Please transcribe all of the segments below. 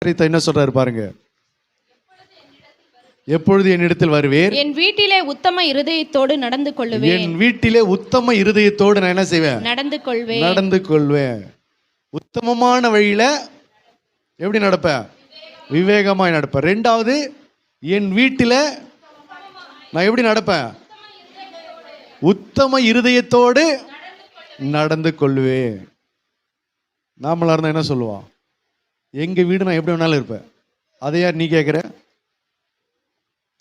என்ன சொல்றாரு பாருங்க. எப்பொழுது என்னிடத்தில் வருவேன், என் வீட்டிலே உத்தம இருதயத்தோடு நடந்து கொள்ளுவேன். என் வீட்டிலே உத்தம இருதயத்தோடு நான் என்ன செய்வேன், நடந்து கொள்வேன். உத்தமமான வழியில எப்படி நடப்பேன், விவேகமாய் நடப்பேன். ரெண்டாவது, என் வீட்டில நான் எப்படி நடப்பேன், உத்தம இருதயத்தோடு நடந்து கொள்வேன். நாமளா இருந்தா என்ன சொல்லுவான், எங்க வீடு நான் எப்படி வேணாலும் இருப்பேன். அதை யார் நீ கேட்குற?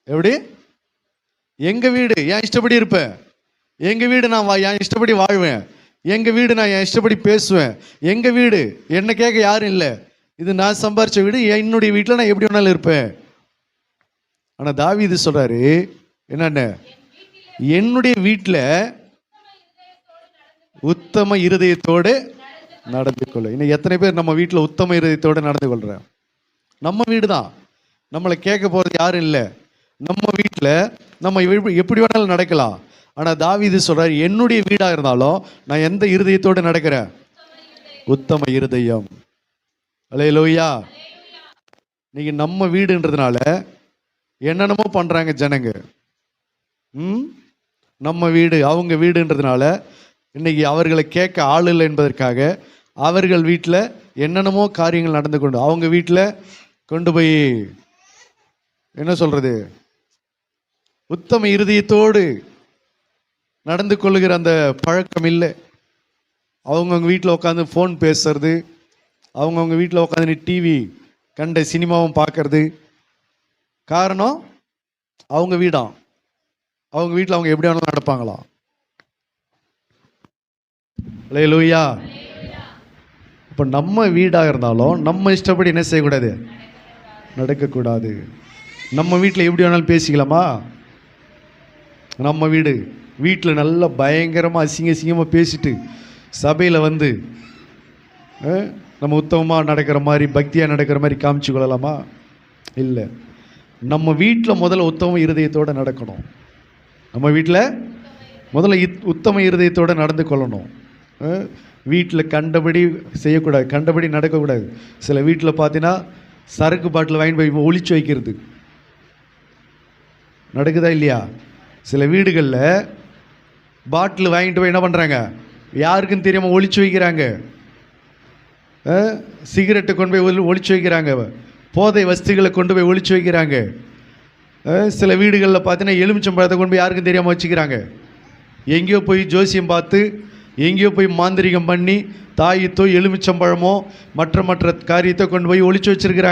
எப்படி? எங்க வீடு என் இஷ்டப்படி இருப்பேன். எங்க வீடு நான் என் இஷ்டப்படி வாழ்வேன். எங்க வீடு நான் என் இஷ்டப்படி பேசுவேன். எங்க வீடு என்ன கேட்க யாரும் இல்லை. இது நான் சம்பாரிச்ச வீடு, என்னுடைய வீட்டில் நான் எப்படி வேணாலும் இருப்பேன். ஆனா தாவீது சொல்றாரு என்னன்னு, என்னுடைய வீட்டில் உத்தம இருதயத்தோடு நடந்து கொள்ள. இன்னும் எத்தனை பேர் நம்ம வீட்டில் உத்தம இருதயத்தோடு நடந்து கொள்றேன்? நம்ம வீடு தான், நம்மளை கேட்க போறது யாரும் இல்லை. நம்ம வீட்டில் நம்ம எப்படி வேணாலும் நடக்கலாம். ஆனால் தாவீது சொல்றாரு, என்னுடைய வீடாக இருந்தாலும் நான் எந்த இருதயத்தோடு நடக்கிறேன், உத்தம இருதயம். அல்லேலூயா. இன்னைக்கு நம்ம வீடுன்றதுனால என்னென்னமோ பண்றாங்க ஜனங்க. நம்ம வீடு அவங்க வீடுன்றதுனால இன்னைக்கு அவர்களை கேட்க ஆள் இல்லை என்பதற்காக அவர்கள் வீட்டில் என்னென்னமோ காரியங்கள் நடந்து கொண்டு அவங்க வீட்டில் கொண்டு போய் என்ன சொல்றது, உத்தம இருதயத்தோடு நடந்து கொள்ளுகிற அந்த பழக்கம் இல்லை. அவங்கவுங்க வீட்டில் உட்காந்து ஃபோன் பேசுறது, அவங்கவுங்க வீட்டில் உட்காந்து டிவி கண்ட சினிமாவும் பார்க்கறது. காரணம், அவங்க வீடாம், அவங்க வீட்டில் அவங்க எப்படி வேணாலும் நடப்பாங்களாம். அல்லேலூயா. இப்போ நம்ம வீடாக இருந்தாலும் நம்ம இஷ்டப்படி என்ன செய்யக்கூடாது, நடக்கக்கூடாது. நம்ம வீட்டில் எப்படி வேணாலும் பேசிக்கலாமா? நம்ம வீட்டில் நல்லா பயங்கரமாக அசிங்கமாக பேசிட்டு சபையில் வந்து நம்ம உத்தமமாக நடக்கிற மாதிரி பக்தியாக நடக்கிற மாதிரி காமிச்சு கொள்ளலாமா? இல்லை. நம்ம வீட்டில் முதல்ல உத்தம இருதயத்தோடு நடக்கணும். நம்ம வீட்டில் முதல்ல உத்தம இருதயத்தோடு நடந்து கொள்ளணும். வீட்டில் கண்டபடி செய்யக்கூடாது, கண்டபடி நடக்கக்கூடாது. சில வீட்டில் பார்த்தீங்கன்னா சரக்கு பாட்டில் வாங்கி போய் ஒளிச்சு வைக்கிறது நடக்குதா இல்லையா? சில வீடுகளில் பாட்டில் வாங்கிட்டு போய் என்ன பண்ணுறாங்க, யாருக்குன்னு தெரியாமல் ஒளிச்சு வைக்கிறாங்க. சிகரெட்டை கொண்டு போய் ஒளிச்சு வைக்கிறாங்க, போதை வஸ்துகளை கொண்டு போய் ஒளிச்சு வைக்கிறாங்க. சில வீடுகளில் பார்த்தீங்கன்னா எலுமிச்சம்பழத்தை கொண்டு போய் யாருக்கும் தெரியாமல் வச்சுக்கிறாங்க. எங்கேயோ போய் ஜோசியம் பார்த்து, எங்கேயோ போய் மாந்திரிகம் பண்ணி தாயத்தோ எலுமிச்சம்பழமோ மற்ற காரியத்தை கொண்டு போய் ஒளிச்சு வச்சிருக்கிறாங்க.